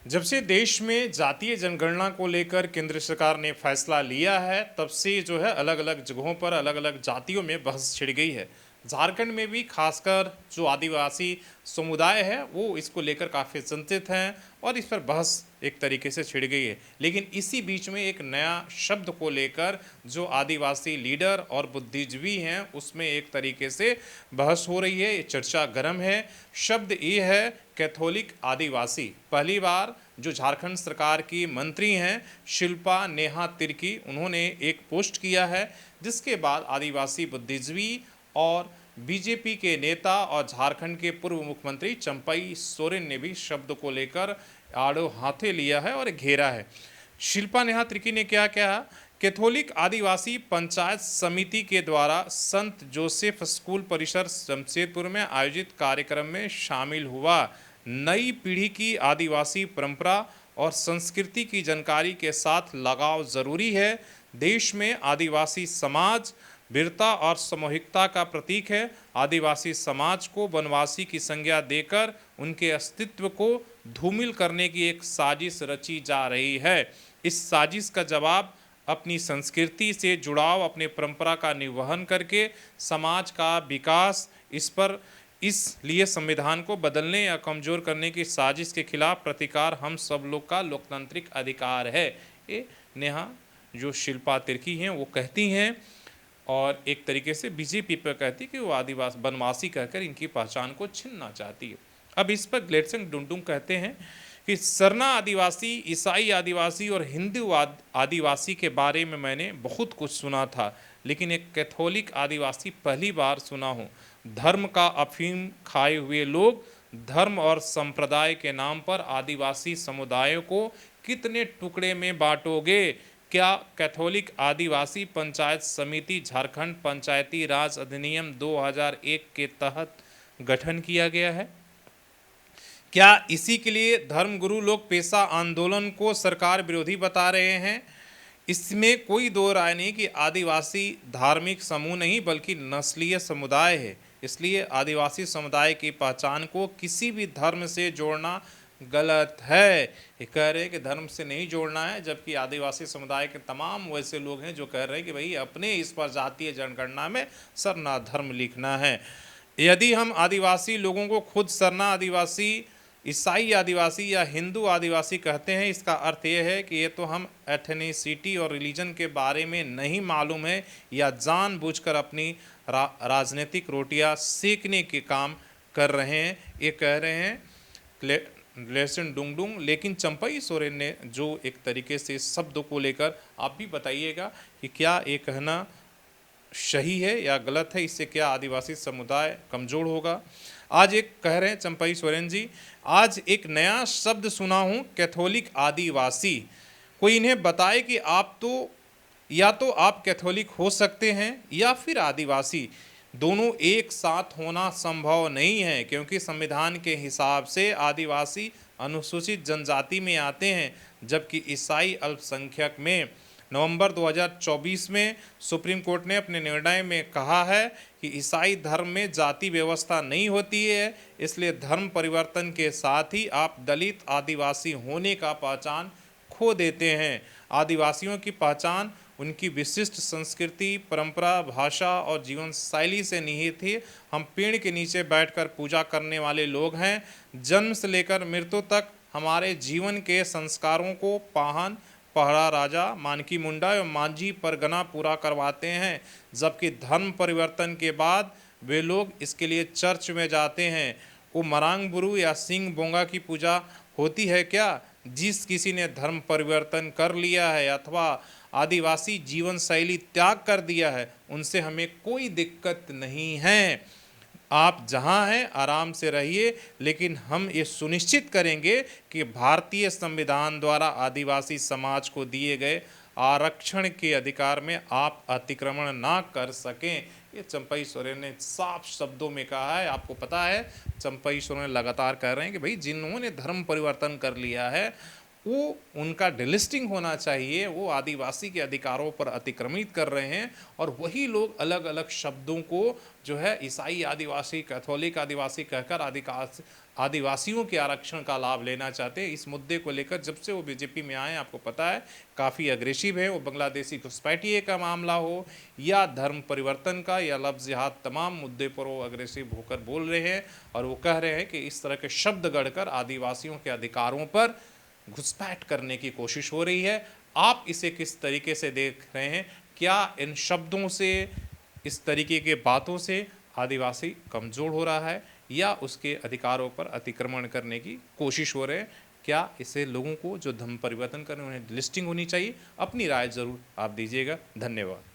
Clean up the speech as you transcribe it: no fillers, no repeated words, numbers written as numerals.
जब से देश में जातीय जनगणना को लेकर केंद्र सरकार ने फैसला लिया है, तब से जो है अलग अलग जगहों पर अलग अलग जातियों में बहस छिड़ गई है। झारखंड में भी खासकर जो आदिवासी समुदाय है वो इसको लेकर काफ़ी चिंतित हैं और इस पर बहस एक तरीके से छिड़ गई है। लेकिन इसी बीच में एक नया शब्द को लेकर जो आदिवासी लीडर और बुद्धिजीवी हैं उसमें एक तरीके से बहस हो रही है, ये चर्चा गर्म है। शब्द ये है कैथोलिक आदिवासी। पहली बार जो झारखंड सरकार की मंत्री हैं शिल्पा नेहा तिर्की, उन्होंने एक पोस्ट किया है जिसके बाद आदिवासी बुद्धिजीवी और बीजेपी के नेता और झारखंड के पूर्व मुख्यमंत्री चंपई सोरेन ने भी शब्द को लेकर आड़ो हाथे लिया है और घेरा है। शिल्पा नेहा तिर्की ने क्या कहा? कैथोलिक आदिवासी पंचायत समिति के द्वारा संत जोसेफ स्कूल परिसर जमशेदपुर में आयोजित कार्यक्रम में शामिल हुआ। नई पीढ़ी की आदिवासी परंपरा और संस्कृति की जानकारी के साथ लगाव जरूरी है। देश में आदिवासी समाज वीरता और सामूहिकता का प्रतीक है। आदिवासी समाज को वनवासी की संज्ञा देकर उनके अस्तित्व को धूमिल करने की एक साजिश रची जा रही है। इस साजिश का जवाब अपनी संस्कृति से जुड़ाव, अपने परंपरा का निर्वहन करके समाज का विकास, इसलिए संविधान को बदलने या कमजोर करने की साजिश के खिलाफ प्रतिकार हम सब लोग का लोकतांत्रिक अधिकार है। ये नेहा जो शिल्पा तिर्की हैं वो कहती हैं और एक तरीके से बीजेपी पर कहती कि वो आदिवासी वनवासी कहकर इनकी पहचान को छीनना चाहती है। अब इस पर ग्लेडसन डुंडुंग कहते हैं कि सरना आदिवासी, ईसाई आदिवासी और हिंदू आदिवासी के बारे में मैंने बहुत कुछ सुना था, लेकिन एक कैथोलिक आदिवासी पहली बार सुना हूँ। धर्म का अफीम खाए हुए लोग धर्म और संप्रदाय के नाम पर आदिवासी समुदायों को कितने टुकड़े में बांटोगे? क्या कैथोलिक आदिवासी पंचायत समिति झारखंड पंचायती राज अधिनियम 2001 के तहत गठन किया गया है? क्या इसी के लिए धर्मगुरु लोग पेशा आंदोलन को सरकार विरोधी बता रहे हैं? इसमें कोई दो राय नहीं कि आदिवासी धार्मिक समूह नहीं बल्कि नस्लीय समुदाय है। इसलिए आदिवासी समुदाय की पहचान को किसी भी धर्म से जोड़ना गलत है। ये कह रहे हैं कि धर्म से नहीं जोड़ना है, जबकि आदिवासी समुदाय के तमाम वैसे लोग हैं जो कह रहे हैं कि भाई अपने इस पर जातीय जनगणना में सरना धर्म लिखना है। यदि हम आदिवासी लोगों को खुद सरना आदिवासी, ईसाई आदिवासी या हिंदू आदिवासी कहते हैं, इसका अर्थ यह है कि ये तो हम एथनिसिटी और रिलीजन के बारे में नहीं मालूम है या जानबूझकर अपनी राजनीतिक रोटियां सेकने के काम कर रहे हैं। ये कह रहे हैं ग्लेसन डुंगडुंग। लेकिन चंपई सोरेन ने जो एक तरीके से शब्द को लेकर, आप भी बताइएगा कि क्या ये कहना सही है या गलत है? इससे क्या आदिवासी समुदाय कमज़ोर होगा? आज एक कह रहे हैं चंपई सोरेन जी, आज एक नया शब्द सुना हूँ, कैथोलिक आदिवासी। कोई इन्हें बताए कि आप तो या तो आप कैथोलिक हो सकते हैं या फिर आदिवासी। दोनों एक साथ होना संभव नहीं है, क्योंकि संविधान के हिसाब से आदिवासी अनुसूचित जनजाति में आते हैं, जबकि ईसाई अल्पसंख्यक में। नवंबर 2024 में सुप्रीम कोर्ट ने अपने निर्णय में कहा है कि ईसाई धर्म में जाति व्यवस्था नहीं होती है, इसलिए धर्म परिवर्तन के साथ ही आप दलित आदिवासी होने का पहचान खो देते हैं। आदिवासियों की पहचान उनकी विशिष्ट संस्कृति, परंपरा, भाषा और जीवन शैली से निहित है। हम पेड़ के नीचे बैठकर पूजा करने वाले लोग हैं। जन्म से लेकर मृत्यु तक हमारे जीवन के संस्कारों को पाहन, पहरा राजा, मानकी मुंडा एवं मांझी परगना पूरा करवाते हैं, जबकि धर्म परिवर्तन के बाद वे लोग इसके लिए चर्च में जाते हैं। वो मरांग बुरु या सिंह बोंगा की पूजा होती है क्या? जिस किसी ने धर्म परिवर्तन कर लिया है अथवा आदिवासी जीवन शैली त्याग कर दिया है, उनसे हमें कोई दिक्कत नहीं है। आप जहां हैं आराम से रहिए, लेकिन हम ये सुनिश्चित करेंगे कि भारतीय संविधान द्वारा आदिवासी समाज को दिए गए आरक्षण के अधिकार में आप अतिक्रमण ना कर सकें। ये चंपई सोरेन ने साफ शब्दों में कहा है। आपको पता है चंपई सोरेन लगातार कह रहे हैं कि भाई जिन्होंने धर्म परिवर्तन कर लिया है वो उनका डिलिस्टिंग होना चाहिए, वो आदिवासी के अधिकारों पर अतिक्रमित कर रहे हैं और वही लोग अलग अलग शब्दों को जो है ईसाई आदिवासी, कैथोलिक आदिवासी कहकर आदिवासियों के आरक्षण का लाभ लेना चाहते हैं। इस मुद्दे को लेकर जब से वो बीजेपी में आए, आपको पता है काफ़ी अग्रेसिव है। वो बांग्लादेशी घुसपैठिए का मामला हो या धर्म परिवर्तन का या लफ्ज़ जिहाद, तमाम मुद्दे पर वो अग्रेसिव होकर बोल रहे हैं और वो कह रहे हैं कि इस तरह के शब्द गढ़कर आदिवासियों के अधिकारों पर घुसपैठ करने की कोशिश हो रही है। आप इसे किस तरीके से देख रहे हैं? क्या इन शब्दों से, इस तरीके के बातों से आदिवासी कमज़ोर हो रहा है या उसके अधिकारों पर अतिक्रमण करने की कोशिश हो रहे हैं? क्या इसे लोगों को जो धर्म परिवर्तन कर रहे हैं उन्हें लिस्टिंग होनी चाहिए? अपनी राय ज़रूर आप दीजिएगा। धन्यवाद।